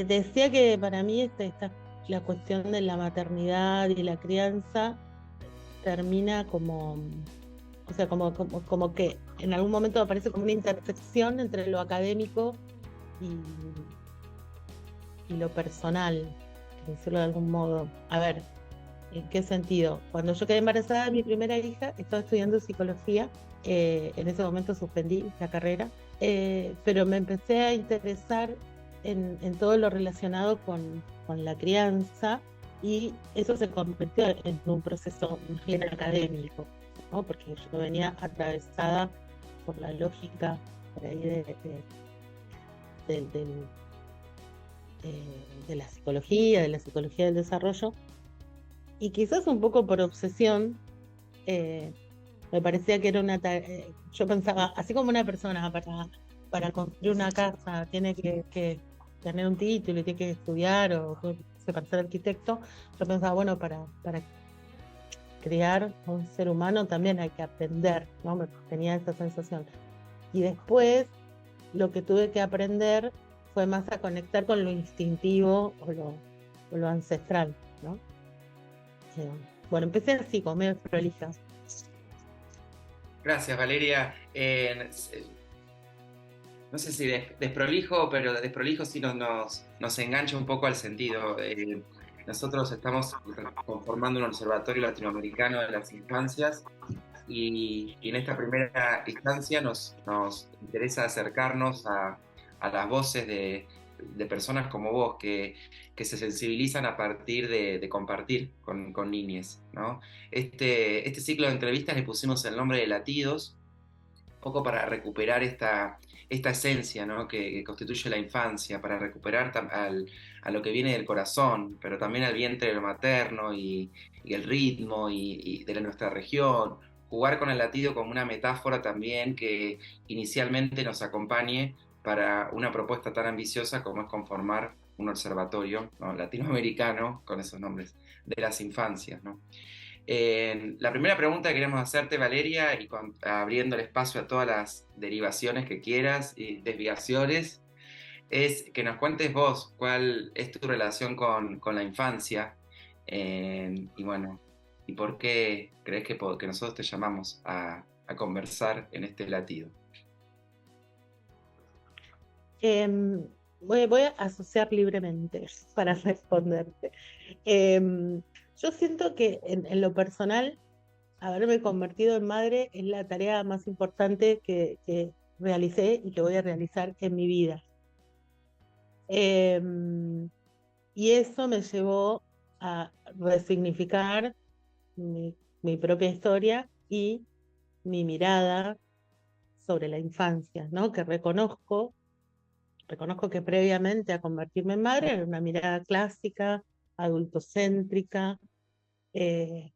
Decía que para mí la cuestión de la maternidad y la crianza termina como, o sea, como que en algún momento aparece como una intersección entre lo académico y, y lo personal, por decirlo de algún modo. A ver, ¿en qué sentido? Cuando yo quedé embarazada de mi primera hija, estaba estudiando psicología. En ese momento suspendí la carrera, pero me empecé a interesar en todo lo relacionado con la crianza, y eso se convirtió en un proceso más bien académico, ¿no? Porque yo venía atravesada por la lógica por ahí del- del, de de la psicología del desarrollo, y quizás un poco por obsesión. eh, Me parecía que era yo pensaba, así como una persona para construir una casa tiene que tener un título y tiene que estudiar para ser arquitecto, yo pensaba, bueno, para crear un ser humano también hay que aprender, ¿no? Tenía esa sensación. Y después lo que tuve que aprender fue más a conectar con lo instintivo o lo ancestral, ¿no? Eh, bueno, empecé así, como medio prolija. Gracias, Valeria. No sé si desprolijo, pero desprolijo sí nos engancha un poco al sentido. Nosotros estamos conformando un observatorio latinoamericano de las infancias y en esta primera instancia nos interesa acercarnos a las voces de personas como vos que se sensibilizan a partir de compartir con niñes, ¿no? Este ciclo de entrevistas le pusimos el nombre de Latidos, un poco para recuperar esta esencia, ¿no? que constituye la infancia, para recuperar a lo que viene del corazón, pero también al vientre de lo materno y el ritmo y de nuestra región. Jugar con el latido como una metáfora también que inicialmente nos acompañe para una propuesta tan ambiciosa como es conformar un observatorio, ¿no? latinoamericano con esos nombres de las infancias, ¿no? La primera pregunta que queremos hacerte, Valeria, y abriendo el espacio a todas las derivaciones que quieras y desviaciones, es que nos cuentes vos cuál es tu relación con la infancia, y bueno, y por qué crees que nosotros te llamamos a conversar en este latido. Voy a asociar libremente para responderte. Yo siento que en lo personal, haberme convertido en madre es la tarea más importante que realicé y que voy a realizar en mi vida. Em, y eso me llevó a resignificar mi propia historia y mi mirada sobre la infancia, ¿no? Que reconozco que previamente a convertirme en madre era una mirada clásica, adultocéntrica, eh,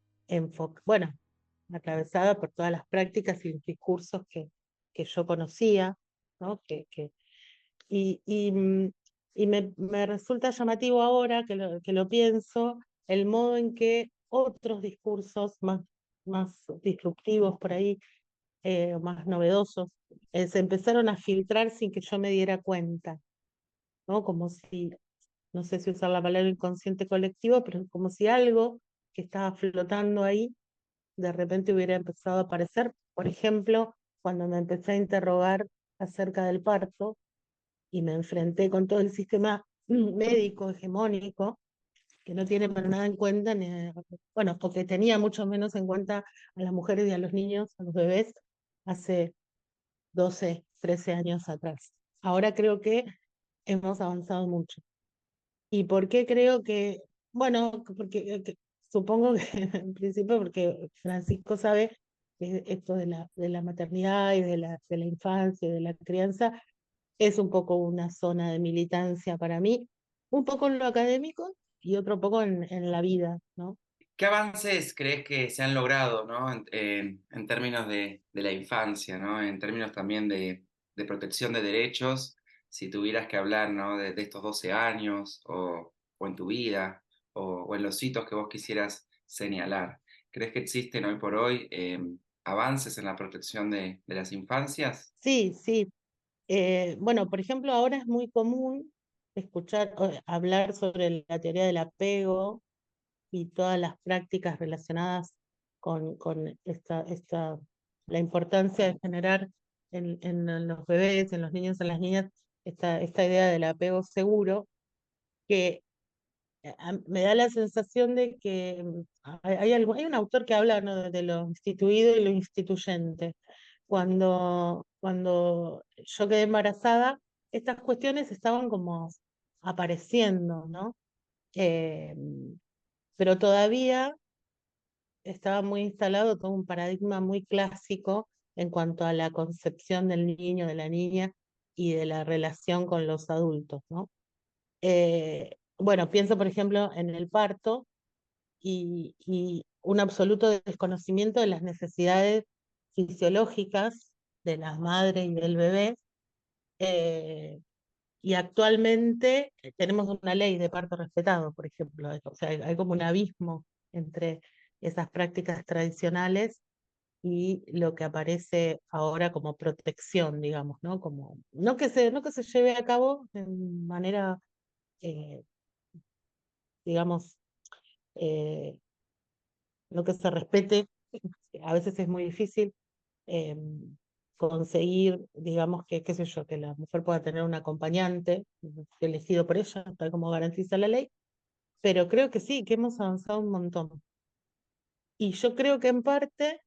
bueno, atravesada por todas las prácticas y los discursos que yo conocía, ¿no? Y, y, mm, y me resulta llamativo ahora que lo pienso, el modo en que otros discursos más disruptivos por ahí, más novedosos, se empezaron a filtrar sin que yo me diera cuenta, ¿no? Como si, no sé si usar la palabra inconsciente colectivo, pero como si algo que estaba flotando ahí de repente hubiera empezado a aparecer. Por ejemplo, cuando me empecé a interrogar acerca del parto y me enfrenté con todo el sistema médico hegemónico, que no tiene para nada en cuenta, bueno, porque tenía mucho menos en cuenta a las mujeres y a los niños, a los bebés, hace 12 13 años atrás. Ahora creo que hemos avanzado mucho. ¿Y por qué creo que? Bueno, porque supongo que en principio porque Francisco sabe que esto de la maternidad y de la infancia y de la crianza es un poco una zona de militancia para mí, un poco en lo académico y otro poco en la vida, ¿no? ¿Qué avances crees que se han logrado, ¿no? En términos de la infancia, ¿no? En términos también de protección de derechos, si tuvieras que hablar, ¿no? De estos 12 años o en tu vida o en los hitos que vos quisieras señalar. ¿Crees que existen hoy por hoy avances en la protección de las infancias? Sí, sí. Bueno, por ejemplo, ahora es muy común. escuchar, hablar sobre la teoría del apego y todas las prácticas relacionadas con la importancia de generar en los bebés, en los niños, en las niñas, esta idea del apego seguro, que me da la sensación de que hay un autor que habla, ¿no?, de lo instituido y lo instituyente. Cuando yo quedé embarazada, estas cuestiones estaban como apareciendo, ¿no? Eh, pero todavía estaba muy instalado todo un paradigma muy clásico en cuanto a la concepción del niño, de la niña y de la relación con los adultos, ¿no? Bueno, pienso por ejemplo en el parto y un absoluto desconocimiento de las necesidades fisiológicas de la madre y del bebé. Y actualmente tenemos una ley de parto respetado, por ejemplo. O sea, hay como un abismo entre esas prácticas tradicionales y lo que aparece ahora como protección, digamos, ¿no? Como, no que se lleve a cabo de manera, eh, digamos, eh, no que se respete, a veces es muy difícil eh, conseguir, digamos, que, qué sé yo, que la mujer pueda tener un acompañante elegido por ella, tal como garantiza la ley, pero creo que sí, que hemos avanzado un montón. Y yo creo que en parte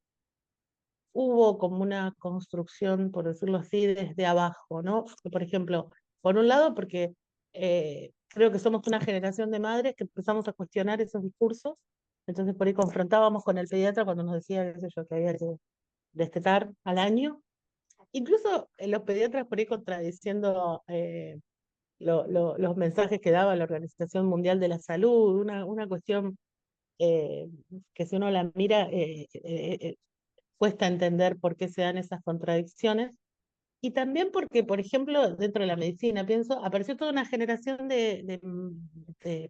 hubo como una construcción, por decirlo así, desde abajo, ¿no? Por ejemplo, por un lado, porque creo que somos una generación de madres que empezamos a cuestionar esos discursos, entonces por ahí confrontábamos con el pediatra cuando nos decía, qué sé yo, que había que destetar al año. Incluso los pediatras por ahí contradiciendo los mensajes que daba la Organización Mundial de la Salud, una cuestión eh, que si uno la mira cuesta entender por qué se dan esas contradicciones. Y también porque, por ejemplo, dentro de la medicina, pienso, apareció toda una generación de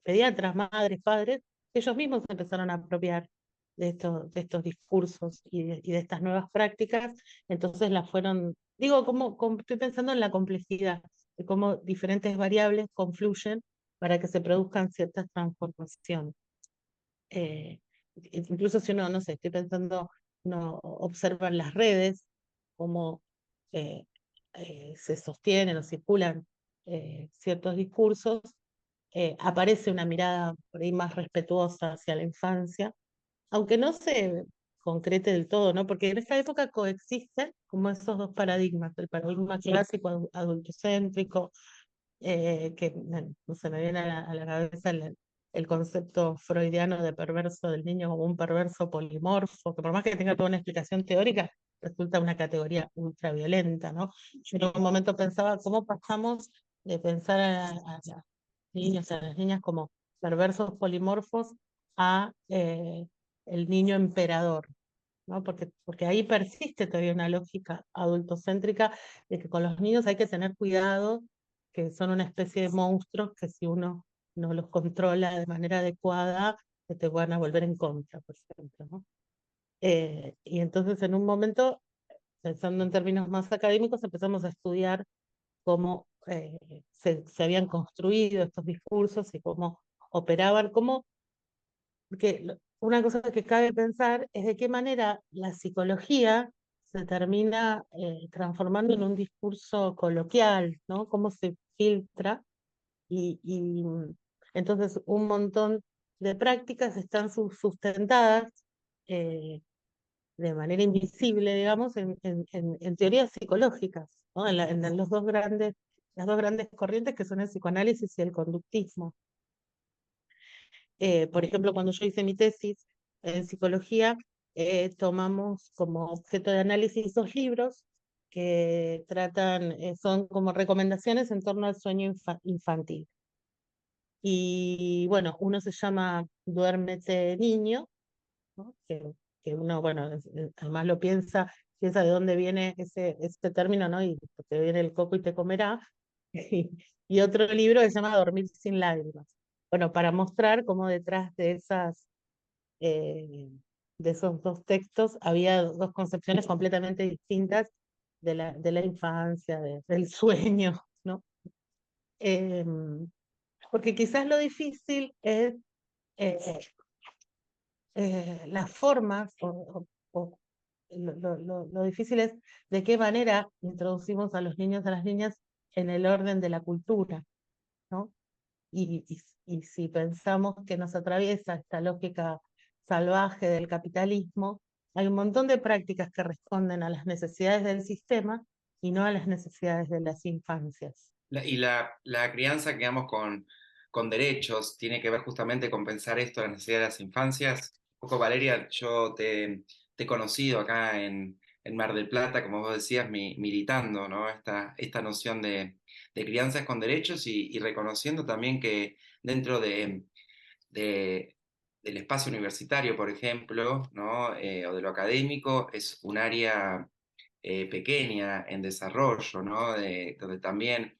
pediatras, madres, padres, que ellos mismos se empezaron a apropiar de estos discursos y de estas nuevas prácticas, entonces las fueron, digo, estoy pensando en la complejidad, de cómo diferentes variables confluyen para que se produzcan ciertas transformaciones. Eh, Incluso si uno, no sé, estoy pensando, uno observa en las redes cómo eh, se sostienen o circulan ciertos discursos, aparece una mirada por ahí más respetuosa hacia la infancia, aunque no se concrete del todo, ¿no? Porque en esta época coexisten como esos dos paradigmas, el paradigma clásico adultocéntrico, que no se me viene a la cabeza el concepto freudiano de perverso del niño como un perverso polimorfo, que por más que tenga toda una explicación teórica, resulta una categoría ultraviolenta, ¿no? Yo en un momento pensaba cómo pasamos de pensar a los niños, a las niñas como perversos polimorfos a el niño emperador, ¿no? Porque ahí persiste todavía una lógica adultocéntrica de que con los niños hay que tener cuidado, que son una especie de monstruos que si uno no los controla de manera adecuada, que te van a volver en contra, por ejemplo, ¿no? Y entonces en un momento, pensando en términos más académicos, empezamos a estudiar cómo se habían construido estos discursos y cómo operaban, porque una cosa que cabe pensar es de qué manera la psicología se termina transformando en un discurso coloquial, ¿no? Cómo se filtra y entonces un montón de prácticas están sustentadas eh, de manera invisible, digamos, en teorías psicológicas, ¿no? En las dos grandes corrientes que son el psicoanálisis y el conductismo. Por ejemplo, cuando yo hice mi tesis en psicología, tomamos como objeto de análisis dos libros que tratan, son como recomendaciones en torno al sueño infantil. Y bueno, uno se llama Duérmete Niño, ¿no? Que uno, bueno, además lo piensa de dónde viene ese término, ¿no? Y te viene el coco y te comerá. Y otro libro que se llama Dormir sin lágrimas. Bueno, para mostrar cómo detrás eh, de esos dos textos había dos concepciones completamente distintas de la infancia, del sueño, ¿no? Porque quizás lo difícil es eh, las formas, o lo difícil es de qué manera introducimos a los niños, a las niñas en el orden de la cultura, ¿no? Y si pensamos que nos atraviesa esta lógica salvaje del capitalismo, hay un montón de prácticas que responden a las necesidades del sistema y no a las necesidades de las infancias. La crianza, digamos, con derechos, tiene que ver justamente con pensar esto, la necesidad de las infancias. Un poco, Valeria, yo te he conocido acá en Mar del Plata, como vos decías, militando, ¿no? Esta noción de crianzas con derechos y reconociendo también que dentro de- del espacio universitario, por ejemplo, ¿no? O de lo académico, es un área pequeña en desarrollo, ¿no? Donde también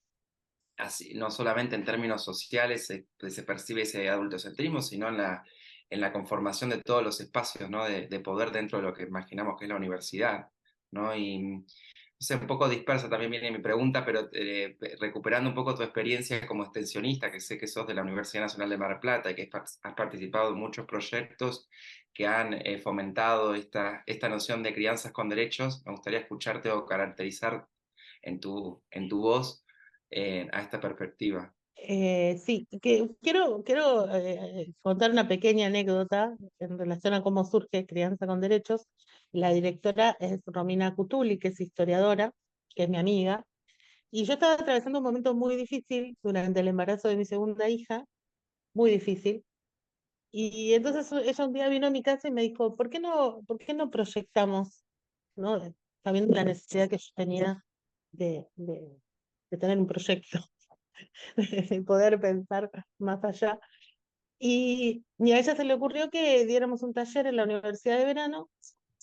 así, no solamente en términos sociales se percibe ese adultocentrismo, sino en la conformación de todos los espacios, ¿no? De poder dentro de lo que imaginamos que es la universidad, ¿no? Y no sé, un poco dispersa también viene mi pregunta, pero recuperando un poco tu experiencia como extensionista, que sé que sos de la Universidad Nacional de Mar del Plata y que has participado en muchos proyectos que han fomentado esta noción de crianzas con derechos, me gustaría escucharte o caracterizar en tu voz a esta perspectiva. Sí, que quiero contar una pequeña anécdota en relación a cómo surge Crianza con Derechos. La directora es Romina Cutuli, que es historiadora, que es mi amiga, y yo estaba atravesando un momento muy difícil durante el embarazo de mi segunda hija, muy difícil, y entonces ella un día vino a mi casa y me dijo, ¿por qué no proyectamos, ¿no? Sabiendo la necesidad que yo tenía de tener un proyecto, de poder pensar más allá. Y a ella se le ocurrió que diéramos un taller en la Universidad de Verano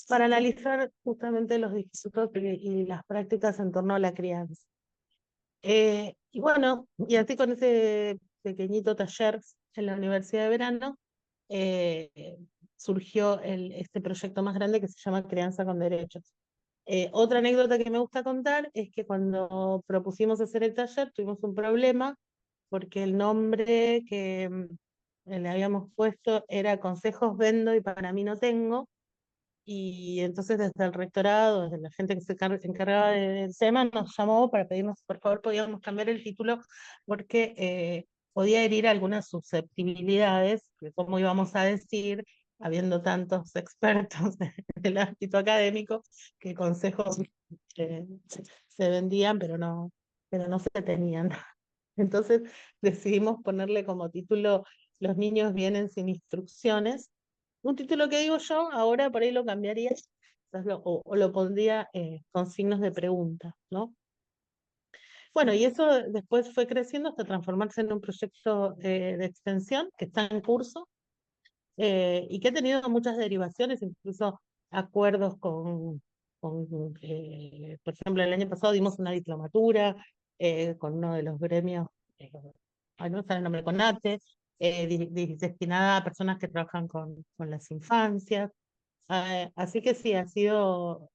para analizar justamente los discursos y las prácticas en torno a la crianza. Y bueno, y así con ese pequeñito taller en la Universidad de Verano, eh, surgió este proyecto más grande que se llama Crianza con Derechos. Otra anécdota que me gusta contar es que cuando propusimos hacer el taller tuvimos un problema porque el nombre que le habíamos puesto era Consejos Vendo y para mí no tengo, y entonces desde el rectorado, desde la gente que se encargaba del tema, nos llamó para pedirnos si por favor podíamos cambiar el título porque podía herir algunas susceptibilidades, que cómo íbamos a decir, habiendo tantos expertos en el ámbito académico, que consejos eh, se vendían, pero no se tenían. Entonces decidimos ponerle como título Los niños vienen sin instrucciones, un título que digo yo, ahora por ahí lo cambiaría, quizás o lo pondría con signos de pregunta, ¿no? Bueno, y eso después fue creciendo hasta transformarse en un proyecto de extensión que está en curso y que ha tenido muchas derivaciones, incluso acuerdos por ejemplo, el año pasado dimos una diplomatura con uno de los gremios, eh, ay, no sé el nombre, con ATE, destinada a personas que trabajan con las infancias. Así que sí, ha sido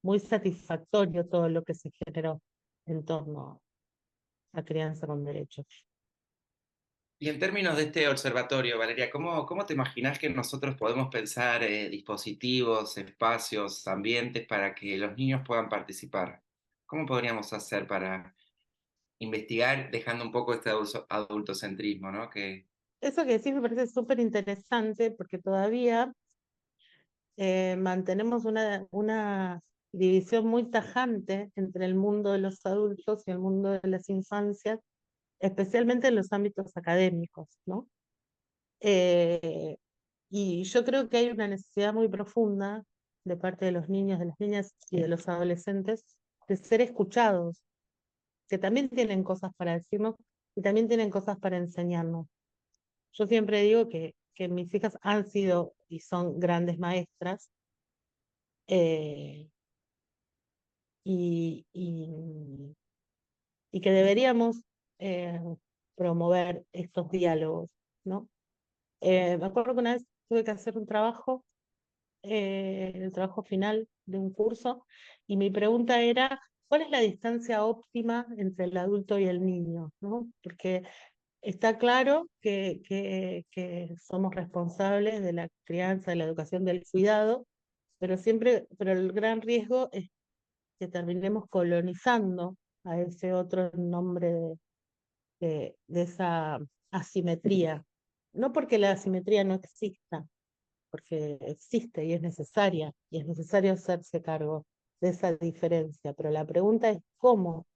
muy satisfactorio todo lo que se generó en torno a crianza con derechos. Y en términos de este observatorio, Valeria, ¿cómo te imaginas que nosotros podemos pensar dispositivos, espacios, ambientes para que los niños puedan participar? ¿Cómo podríamos hacer para investigar dejando un poco este adultocentrismo, ¿no? Eso que decís me parece súper interesante porque todavía mantenemos una división muy tajante entre el mundo de los adultos y el mundo de las infancias, especialmente en los ámbitos académicos, ¿no? Eh, y yo creo que hay una necesidad muy profunda de parte de los niños, de las niñas y de los adolescentes de ser escuchados, que también tienen cosas para decirnos y también tienen cosas para enseñarnos. Yo siempre digo que mis hijas han sido y son grandes maestras, eh, y que deberíamos eh, promover estos diálogos, ¿no? Me acuerdo que una vez tuve que hacer un trabajo, el trabajo final de un curso, y mi pregunta era, ¿cuál es la distancia óptima entre el adulto y el niño? ¿No? Porque está claro que somos responsables de la crianza, de la educación, del cuidado, pero el gran riesgo es que terminemos colonizando a ese otro en nombre de esa asimetría. No porque la asimetría no exista, porque existe y es necesario hacerse cargo de esa diferencia, pero la pregunta es cómo,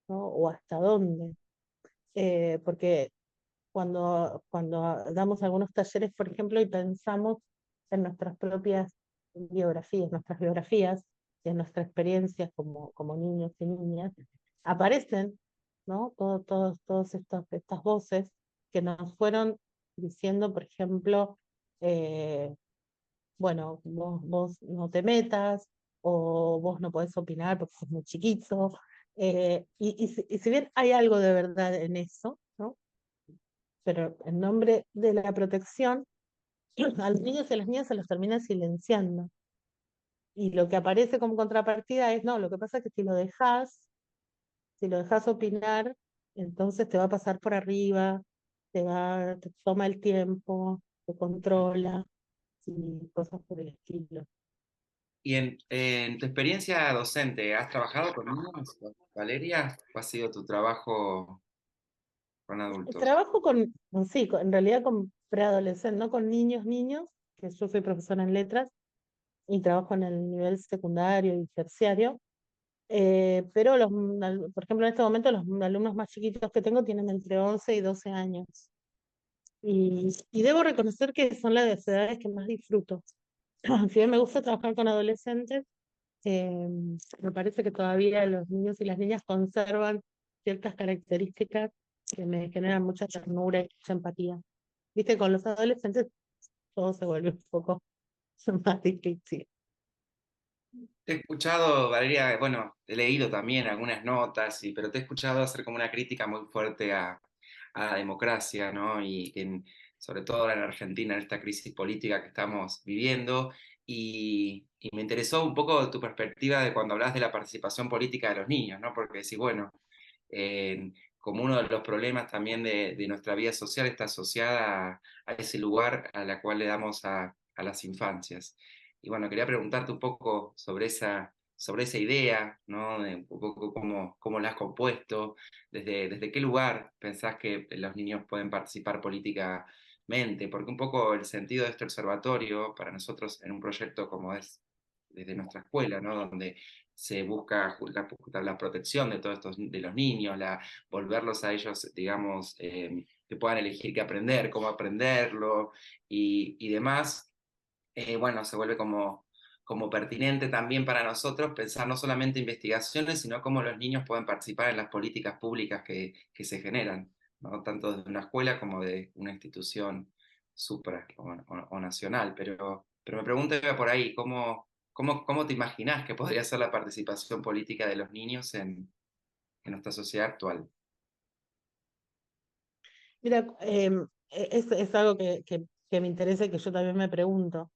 ¿no? O hasta dónde. Porque cuando damos algunos talleres, por ejemplo, y pensamos en nuestras propias nuestras biografías, y en nuestras experiencias como niños y niñas, aparecen, ¿no? Todos estas voces que nos fueron diciendo, por ejemplo, bueno, vos no te metas, o vos no podés opinar porque sos muy chiquito. Y si bien hay algo de verdad en eso, ¿no? Pero en nombre de la protección, a los niños y a las niñas se los termina silenciando. Y lo que aparece como contrapartida es, no, lo que pasa es que si lo dejas opinar, entonces te va a pasar por arriba, te toma el tiempo, te controla, y cosas por el estilo. Y en tu experiencia docente, ¿has trabajado con niños, Valeria? ¿O ha sido tu trabajo con adultos? Trabajo sí, en realidad con preadolescentes, no con niños, que yo soy profesora en letras y trabajo en el nivel secundario y terciario. Pero por ejemplo, en este momento los alumnos más chiquitos que tengo tienen entre 11 y 12 años. Y debo reconocer que son las edades que más disfruto. Si bien me gusta trabajar con adolescentes, eh, me parece que todavía los niños y las niñas conservan ciertas características que me generan mucha ternura y mucha empatía. Viste, con los adolescentes todo se vuelve un poco más difícil. Te he escuchado, Valeria, bueno, he leído también algunas notas, pero te he escuchado hacer como una crítica muy fuerte a la democracia, ¿no? Sobre todo ahora en Argentina, en esta crisis política que estamos viviendo. Y me interesó un poco tu perspectiva de cuando hablas de la participación política de los niños, ¿no? Porque decís, bueno, como uno de los problemas también de nuestra vida social está asociada a ese lugar a la cual le damos a las infancias. Y bueno, quería preguntarte un poco sobre esa idea, ¿no? De un poco cómo la has compuesto, desde qué lugar pensás que los niños pueden participar políticamente, porque un poco el sentido de este observatorio para nosotros en un proyecto como es desde nuestra escuela, ¿no? Donde se busca la protección de todos estos, de los niños, volverlos a ellos, digamos, que puedan elegir qué aprender, cómo aprenderlo y demás. Bueno, se vuelve como pertinente también para nosotros pensar no solamente investigaciones, sino cómo los niños pueden participar en las políticas públicas que se generan, ¿no? Tanto de una escuela como de una institución supra o nacional. Pero me pregunto iba por ahí, ¿cómo te imaginás que podría ser la participación política de los niños en nuestra sociedad actual? Mira, es algo que me interesa y que yo también me pregunto.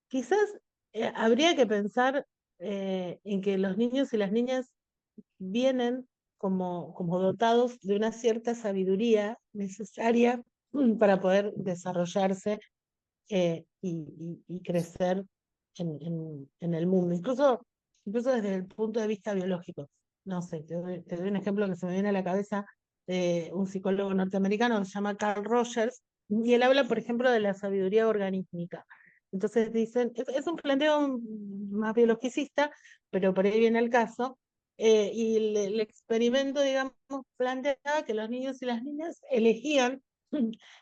Quizás habría que pensar en que los niños y las niñas vienen como dotados de una cierta sabiduría necesaria para poder desarrollarse y crecer en el mundo, incluso desde el punto de vista biológico. No sé, te doy un ejemplo que se me viene a la cabeza de un psicólogo norteamericano que se llama Carl Rogers, y él habla, por ejemplo, de la sabiduría organística. Entonces dicen, es un planteo más biologicista, pero por ahí viene el caso, y el experimento, digamos, planteaba que los niños y las niñas elegían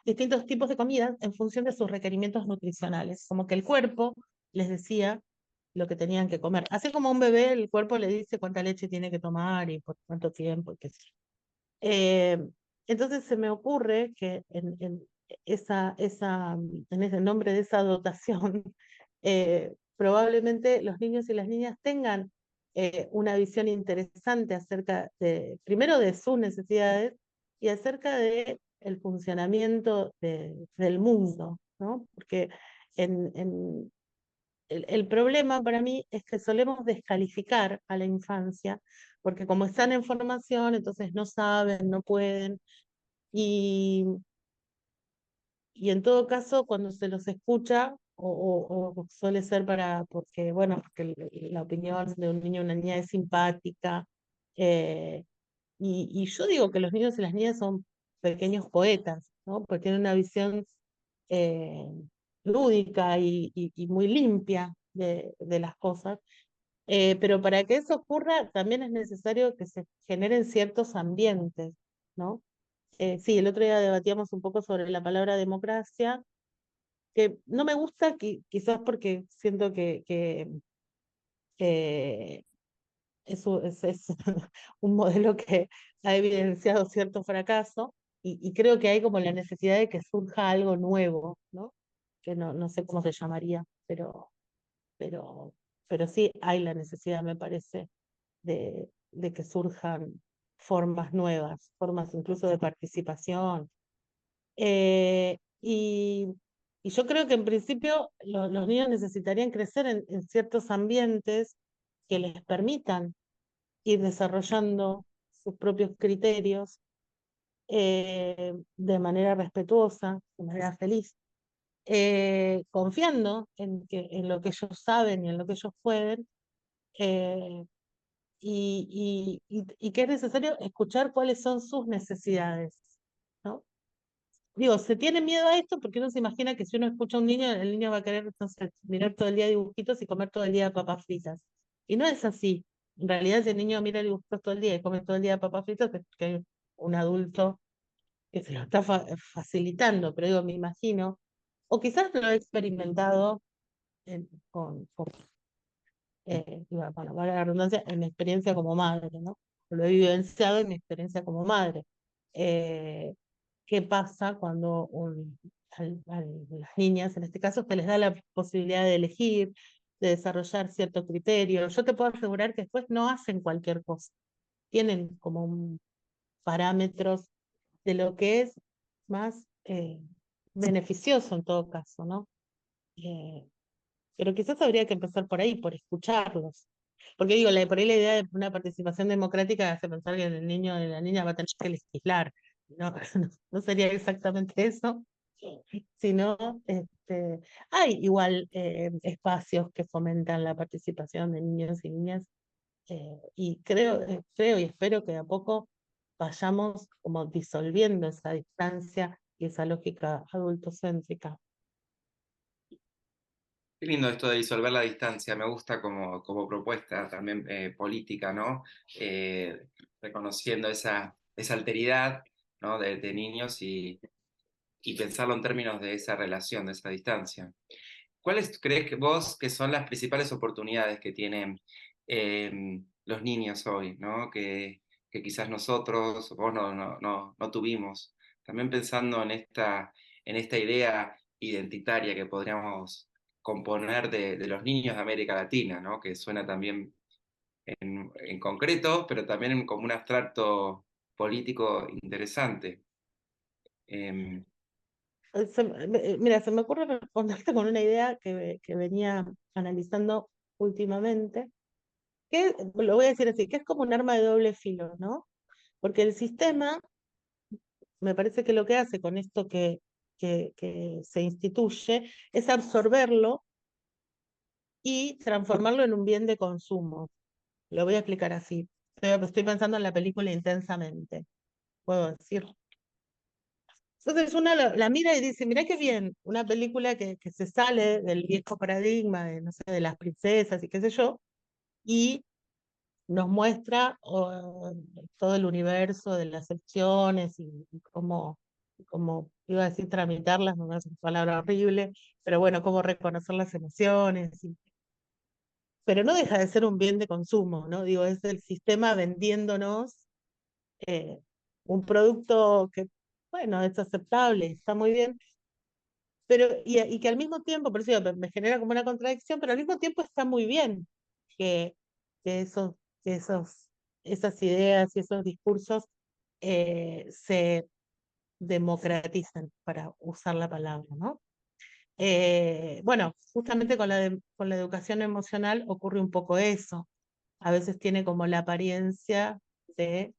distintos tipos de comidas en función de sus requerimientos nutricionales, como que el cuerpo les decía lo que tenían que comer. Así como a un bebé, el cuerpo le dice cuánta leche tiene que tomar y por cuánto tiempo, y qué sé yo. Eh, entonces se me ocurre que en ese nombre de esa dotación, probablemente los niños y las niñas tengan una visión interesante acerca primero de sus necesidades y acerca de el funcionamiento del mundo, ¿no? Porque en, en, el problema para mí es que solemos descalificar a la infancia, porque como están en formación, entonces no saben, no pueden, y, y en todo caso, cuando se los escucha, o suele ser porque, bueno, porque la opinión de un niño o una niña es simpática, eh, y yo digo que los niños y las niñas son pequeños poetas, ¿no? Porque tienen una visión eh, lúdica y muy limpia de las cosas. Pero para que eso ocurra, también es necesario que se generen ciertos ambientes, ¿no? Sí, el otro día debatíamos un poco sobre la palabra democracia, que no me gusta, quizás porque siento que es un modelo que ha evidenciado cierto fracaso, y creo que hay como la necesidad de que surja algo nuevo, ¿no? Que no sé cómo se llamaría, pero, pero sí hay la necesidad, me parece, de que surjan formas nuevas, formas incluso de participación. Y yo creo que en principio los niños necesitarían crecer en ciertos ambientes que les permitan ir desarrollando sus propios criterios de manera respetuosa, de manera feliz, confiando en lo que ellos saben y en lo que ellos pueden, eh, y que es necesario escuchar cuáles son sus necesidades, ¿no? Digo, se tiene miedo a esto porque uno se imagina que si uno escucha a un niño, el niño va a querer entonces mirar todo el día dibujitos y comer todo el día papas fritas. Y no es así. En realidad, si el niño mira dibujitos todo el día y come todo el día papas fritas, es porque hay un adulto que se lo está facilitando. Pero digo, me imagino, o quizás lo he experimentado con bueno, valga la redundancia, en mi experiencia como madre, ¿no? Lo he vivenciado en mi experiencia como madre. Eh, ¿Qué pasa cuando a las niñas, en este caso, se les da la posibilidad de elegir, de desarrollar cierto criterio? Yo te puedo asegurar que después no hacen cualquier cosa. Tienen como parámetros de lo que es más beneficioso en todo caso, ¿no? Eh, pero quizás habría que empezar por ahí, por escucharlos. Porque digo, por ahí la idea de una participación democrática hace pensar que el niño o la niña va a tener que legislar. No, no sería exactamente eso, sino hay igual espacios que fomentan la participación de niños y niñas, y creo y espero que de a poco vayamos como disolviendo esa distancia y esa lógica adultocéntrica. Qué lindo esto de disolver la distancia, me gusta como propuesta también política, ¿no? Reconociendo esa alteridad, ¿no? De niños y pensarlo en términos de esa relación, de esa distancia. ¿Cuáles crees que vos que son las principales oportunidades que tienen los niños hoy, ¿no? Que quizás nosotros, vos no tuvimos? También pensando en esta idea identitaria que podríamos componer de los niños de América Latina, ¿no? Que suena también en concreto, pero también como un abstracto político interesante. Em, Mira, se me ocurre responderte con una idea que venía analizando últimamente, que lo voy a decir así, que es como un arma de doble filo, ¿no? Porque el sistema, me parece que lo que hace con esto que se instituye es absorberlo y transformarlo en un bien de consumo. Lo voy a explicar así. Estoy pensando en la película Intensamente, puedo decir. Entonces uno la mira y dice, mira qué bien, una película que se sale del viejo paradigma de, no sé, de las princesas y qué sé yo, y nos muestra todo el universo de las opciones y cómo, iba a decir tramitarlas, no es una palabra horrible, pero bueno, cómo reconocer las emociones. Pero no deja de ser un bien de consumo, ¿no? Digo, es el sistema vendiéndonos eh, un producto que, bueno, es aceptable, está muy bien, pero y que al mismo tiempo, por eso digo, me genera como una contradicción, pero al mismo tiempo está muy bien que, que esos, que esas ideas y esos discursos se democraticen, para usar la palabra, ¿no? Bueno, justamente con la educación emocional ocurre un poco eso. A veces tiene como la apariencia de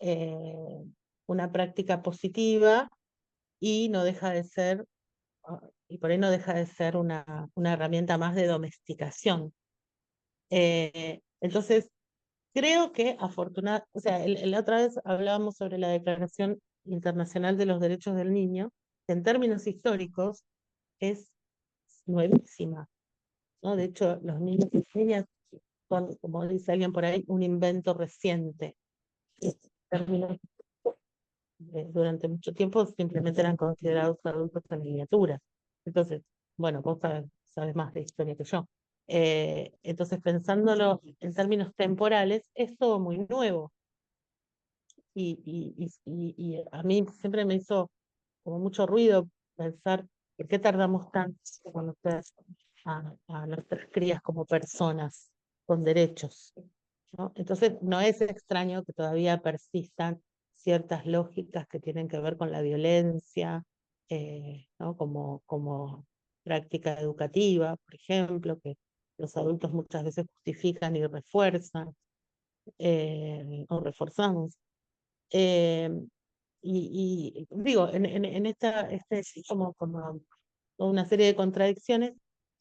eh, una práctica positiva y no deja de ser, y por ahí no deja de ser una herramienta más de domesticación. Entonces, creo que afortunadamente, o sea, la otra vez hablábamos sobre la Declaración Internacional de los Derechos del Niño, que en términos históricos es nuevísima, ¿no? De hecho, los niños y niñas son, como dice alguien por ahí, un invento reciente. En términos durante mucho tiempo simplemente eran considerados adultos en miniatura. Entonces, bueno, vos sabes más de historia que yo. Entonces, pensándolo en términos temporales, es todo muy nuevo. Y a mí siempre me hizo como mucho ruido pensar por qué tardamos tanto en conocer a nuestras crías como personas con derechos, ¿no? Entonces, no es extraño que todavía persistan ciertas lógicas que tienen que ver con la violencia, ¿no? Como práctica educativa, por ejemplo, que los adultos muchas veces justifican y refuerzan, o reforzamos. Eh, y digo, en es como una serie de contradicciones,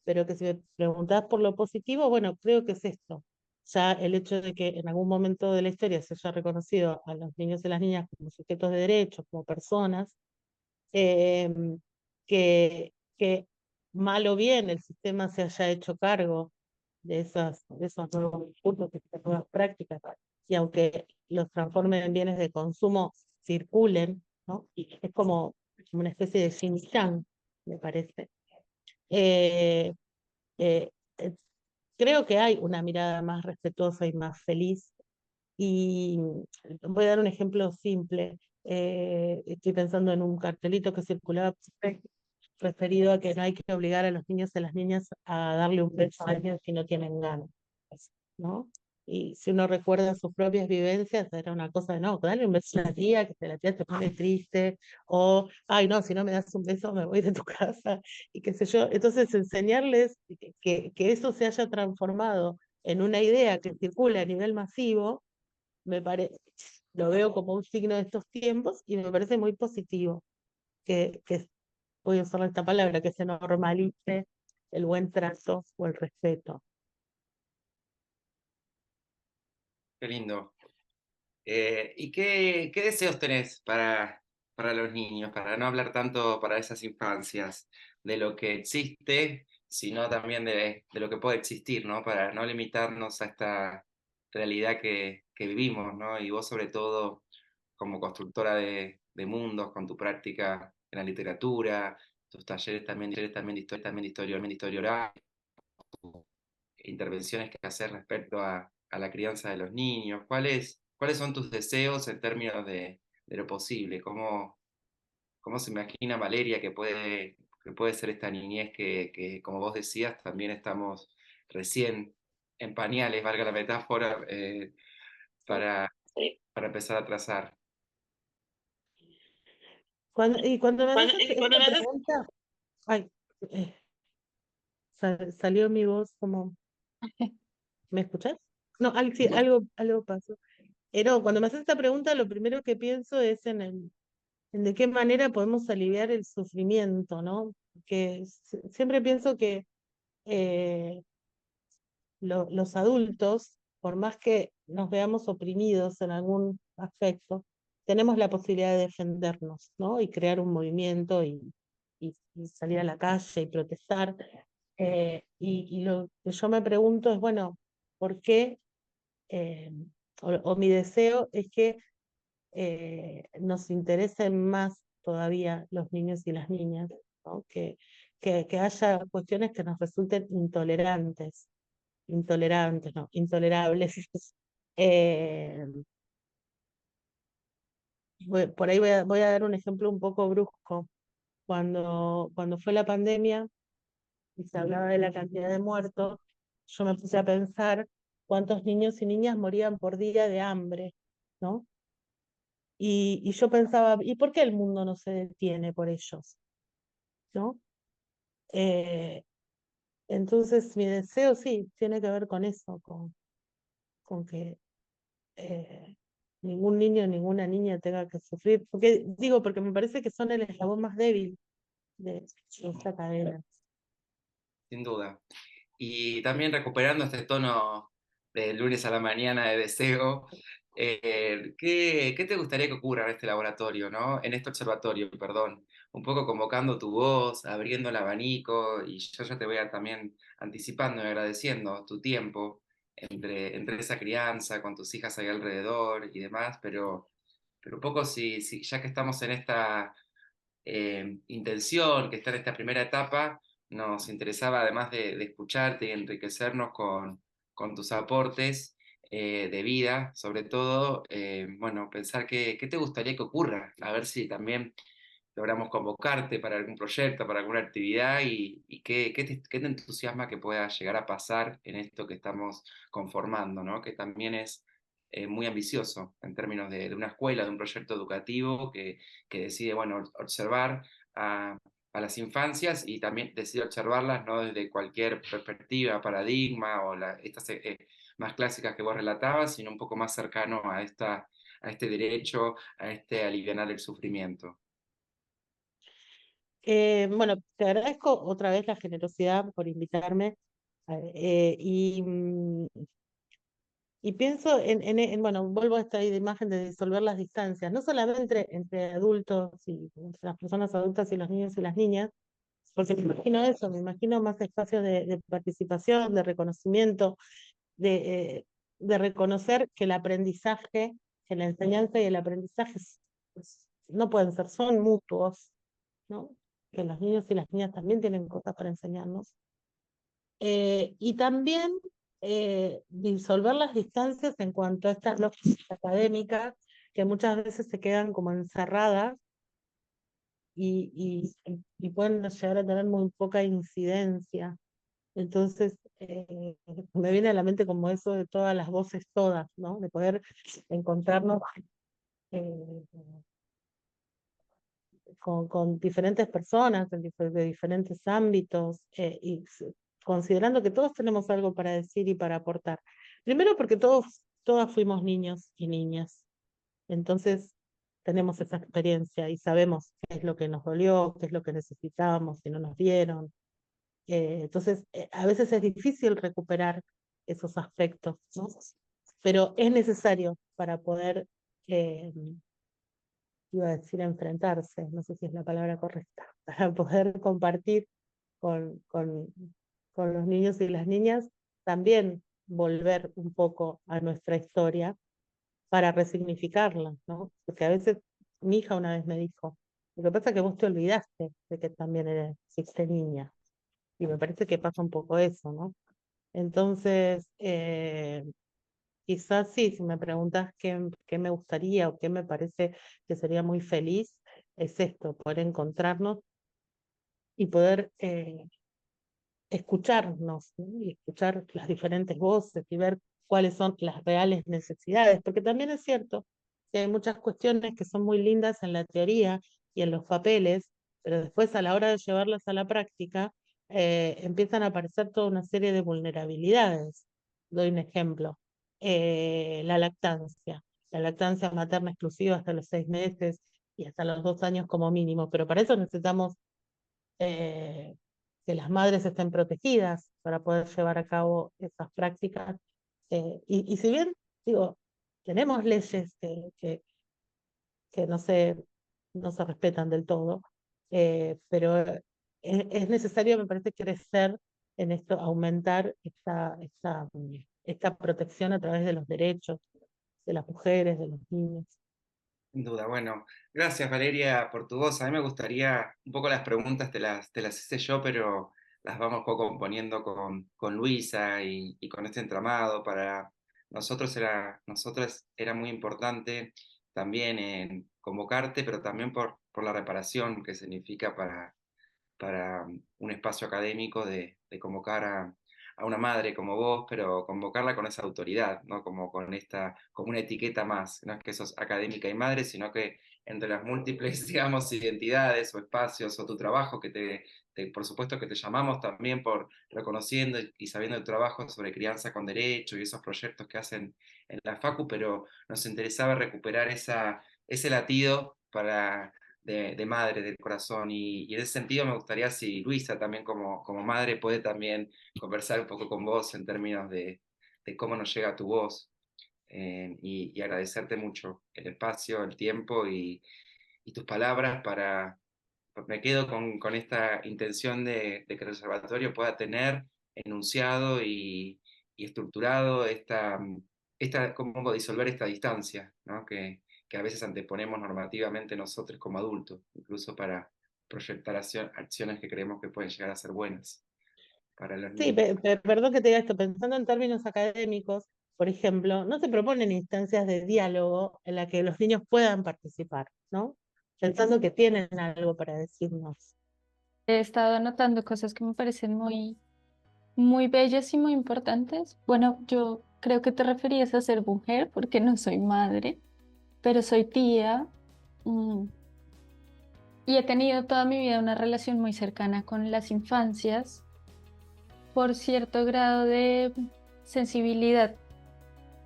pero que si me preguntás por lo positivo, bueno, creo que es esto. Ya el hecho de que en algún momento de la historia se haya reconocido a los niños y las niñas como sujetos de derechos, como personas, eh, que mal o bien el sistema se haya hecho cargo de esos nuevos discursos, de estas nuevas prácticas, y aunque los transformen en bienes de consumo, circulen, ¿no? Y es como una especie de yin yang, me parece. Eh, eh, eh, Creo que hay una mirada más respetuosa y más feliz. Y voy a dar un ejemplo simple. Estoy pensando en un cartelito que circulaba referido a que no hay que obligar a los niños y a las niñas a darle un beso a alguien si no tienen ganas, ¿no? Y si uno recuerda sus propias vivencias, era una cosa de, no, dale un beso a la tía, que la tía te pone triste, o, ay, no, si no me das un beso me voy de tu casa, y qué sé yo. Entonces, enseñarles que eso se haya transformado en una idea que circula a nivel masivo, me parece, lo veo como un signo de estos tiempos y me parece muy positivo que voy a usar esta palabra, que se normalice el buen trato o el respeto. Qué lindo. ¿Y qué deseos tenés para los niños, para no hablar tanto para esas infancias, de lo que existe, sino también de lo que puede existir, ¿no? Para no limitarnos a esta realidad que vivimos, ¿no? Y vos sobre todo como constructora de mundos, con tu práctica en la literatura, tus talleres también de historia oral, intervenciones que hacer respecto a la crianza de los niños. ¿Cuáles son tus deseos en términos de lo posible? ¿Cómo se imagina Valeria que puede ser esta niñez que, como vos decías, también estamos recién en pañales, valga la metáfora, para, para empezar a trazar? Cuando me haces esta pregunta, ay, eh, salió mi voz como, ¿me escuchás? No, sí, algo pasó. No, cuando me haces esta pregunta, lo primero que pienso es en de qué manera podemos aliviar el sufrimiento, ¿no? Que siempre pienso que eh, los adultos, por más que nos veamos oprimidos en algún aspecto, tenemos la posibilidad de defendernos, ¿no? Y crear un movimiento y salir a la calle y protestar. Y lo que yo me pregunto es, bueno, ¿por qué? Eh, o mi deseo es que nos interesen más todavía los niños y las niñas, ¿no? Que haya cuestiones que nos resulten intolerantes, no, intolerables. Eh, por ahí voy a dar un ejemplo un poco brusco. Cuando fue la pandemia y se hablaba de la cantidad de muertos, yo me puse a pensar cuántos niños y niñas morían por día de hambre, ¿no? Y yo pensaba, ¿y por qué el mundo no se detiene por ellos? ¿No? Eh, entonces mi deseo sí tiene que ver con eso, con que eh, ningún niño, ninguna niña tenga que sufrir, porque digo, porque me parece que son el eslabón más débil de esta cadena. Sin duda. Y también recuperando este tono de lunes a la mañana de deseo, ¿qué te gustaría que ocurra en este laboratorio, ¿no? En este observatorio, perdón? Un poco convocando tu voz, abriendo el abanico, y yo ya te voy a también anticipando y agradeciendo tu tiempo entre esa crianza, con tus hijas ahí alrededor y demás, pero un poco si ya que estamos en esta intención, que está en esta primera etapa, nos interesaba, además de escucharte y enriquecernos con tus aportes de vida, sobre todo, bueno, pensar qué te gustaría que ocurra, a ver si también logramos convocarte para algún proyecto, para alguna actividad y qué te entusiasma que pueda llegar a pasar en esto que estamos conformando, ¿no? Que también es muy ambicioso en términos de una escuela, de un proyecto educativo que decide, bueno, observar a las infancias y también decide observarlas no desde cualquier perspectiva, paradigma o estas más clásicas que vos relatabas, sino un poco más cercano a este derecho, a este alivianar el sufrimiento. Bueno, te agradezco otra vez la generosidad por invitarme y pienso bueno, vuelvo a esta imagen de disolver las distancias, no solamente entre adultos y entre las personas adultas y los niños y las niñas, porque me imagino eso, me imagino más espacios de participación, de reconocimiento, de, de reconocer que el aprendizaje, que la enseñanza y el aprendizaje no pueden ser, son mutuos, ¿no? Que los niños y las niñas también tienen cosas para enseñarnos. Y también disolver las distancias en cuanto a estas lógicas académicas que muchas veces se quedan como encerradas y pueden llegar a tener muy poca incidencia. Entonces, me viene a la mente como eso de todas las voces todas, ¿no? De poder encontrarnos eh, con diferentes personas de diferentes ámbitos considerando que todos tenemos algo para decir y para aportar. Primero porque todas fuimos niños y niñas, entonces tenemos esa experiencia y sabemos qué es lo que nos dolió, qué es lo que necesitábamos, si no nos dieron. Entonces, a veces es difícil recuperar esos aspectos, ¿no? Pero es necesario para poder eh, iba a decir enfrentarse, no sé si es la palabra correcta, para poder compartir con, con los niños y las niñas, también volver un poco a nuestra historia para resignificarla, ¿no? Porque a veces mi hija una vez me dijo, lo que pasa es que vos te olvidaste de que también existe niña, y me parece que pasa un poco eso, ¿no? Entonces, quizás sí, si me preguntas qué me gustaría o qué me parece que sería muy feliz, es esto, poder encontrarnos y poder escucharnos, ¿no? Y escuchar las diferentes voces y ver cuáles son las reales necesidades, porque también es cierto que hay muchas cuestiones que son muy lindas en la teoría y en los papeles, pero después a la hora de llevarlas a la práctica, empiezan a aparecer toda una serie de vulnerabilidades. Doy un ejemplo. La lactancia materna exclusiva hasta los 6 meses y hasta los 2 años como mínimo, pero para eso necesitamos eh, que las madres estén protegidas para poder llevar a cabo esas prácticas. Y si bien, digo, tenemos leyes que no se respetan del todo, pero es necesario, me parece, crecer en esto, aumentar esta protección a través de los derechos de las mujeres, de los niños. Sin duda, bueno, gracias Valeria por tu voz. A mí me gustaría, un poco las preguntas te las hice yo, pero las vamos componiendo con Luisa y con este entramado. Para nosotros era muy importante también en convocarte, pero también por la reparación que significa para un espacio académico de convocar a una madre como vos, pero convocarla con esa autoridad, ¿no? Como una etiqueta más, no es que sos académica y madre, sino que entre las múltiples, digamos, identidades o espacios o tu trabajo que te por supuesto que te llamamos también por reconociendo y sabiendo el trabajo sobre crianza con derecho y esos proyectos que hacen en la Facu, pero nos interesaba recuperar ese latido de madre, del corazón. Y en ese sentido me gustaría si Luisa también como madre puede también conversar un poco con vos en términos de cómo nos llega tu voz. Y agradecerte mucho el espacio, el tiempo y tus palabras me quedo con esta intención de que el observatorio pueda tener enunciado y estructurado cómo disolver esta distancia, ¿no? Que a veces anteponemos normativamente nosotros como adultos, incluso para proyectar acciones que creemos que pueden llegar a ser buenas para los Sí, niños. perdón que te diga esto, pensando en términos académicos, por ejemplo, no se proponen instancias de diálogo en las que los niños puedan participar, ¿no? Pensando que tienen algo para decirnos. He estado anotando cosas que me parecen muy bellas y muy importantes. Bueno, yo creo que te referías a ser mujer porque no soy madre, pero soy tía, mm, y he tenido toda mi vida una relación muy cercana con las infancias por cierto grado de sensibilidad.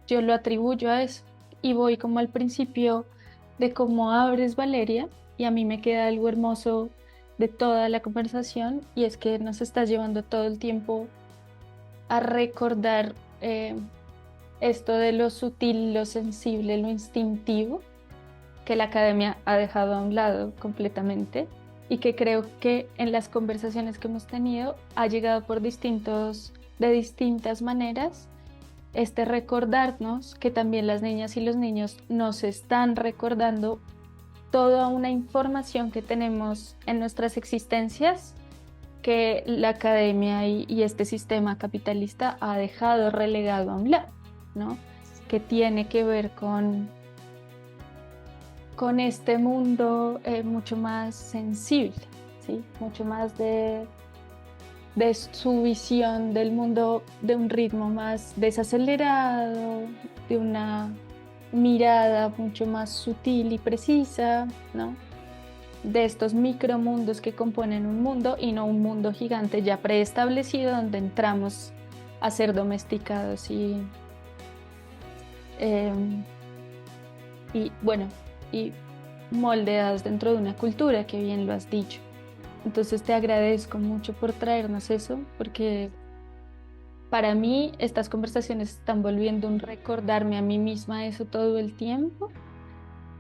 Yo lo atribuyo a eso y voy como al principio de cómo abres, Valeria, y a mí me queda algo hermoso de toda la conversación, y es que nos estás llevando todo el tiempo a recordar esto de lo sutil, lo sensible, lo instintivo, que la academia ha dejado a un lado completamente y que creo que en las conversaciones que hemos tenido ha llegado de distintas maneras, recordarnos que también las niñas y los niños nos están recordando toda una información que tenemos en nuestras existencias que la academia y este sistema capitalista ha dejado relegado a un lado, ¿no? Que tiene que ver con este mundo mucho más sensible, ¿sí? Mucho más de su visión del mundo, de un ritmo más desacelerado, de una mirada mucho más sutil y precisa, ¿no? De estos micromundos que componen un mundo y no un mundo gigante ya preestablecido donde entramos a ser domesticados bueno, y moldeados dentro de una cultura, que bien lo has dicho. Entonces te agradezco mucho por traernos eso, porque para mí estas conversaciones están volviendo un recordarme a mí misma eso todo el tiempo.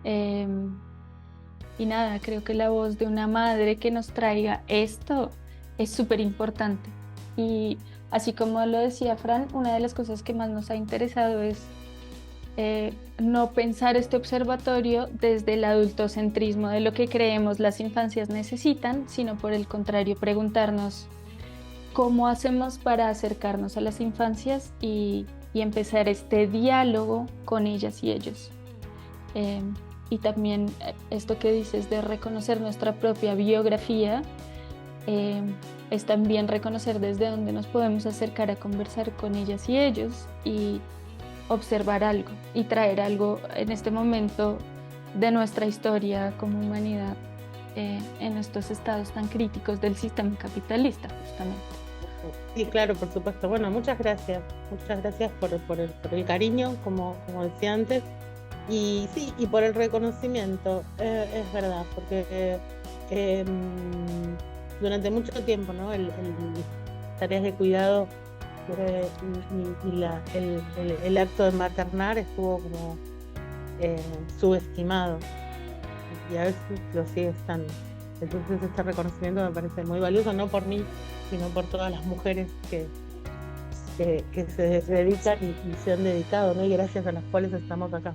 Y nada, creo que la voz de una madre que nos traiga esto es súper importante. Y así como lo decía Fran, una de las cosas que más nos ha interesado es no pensar este observatorio desde el adultocentrismo de lo que creemos las infancias necesitan, sino por el contrario, preguntarnos cómo hacemos para acercarnos a las infancias y empezar este diálogo con ellas y ellos. Y también esto que dices de reconocer nuestra propia biografía, es también reconocer desde dónde nos podemos acercar a conversar con ellas y ellos y observar algo y traer algo en este momento de nuestra historia como humanidad en estos estados tan críticos del sistema capitalista, justamente. Sí, claro, por supuesto. Bueno, muchas gracias por el cariño, como decía antes, y sí, y por el reconocimiento, es verdad, porque durante mucho tiempo, ¿no? Tareas de cuidado y el acto de maternar estuvo como subestimado, y a veces lo sigue estando. Entonces este reconocimiento me parece muy valioso, no por mí, sino por todas las mujeres que se dedican y se han dedicado, ¿no? Y gracias a las cuales estamos acá.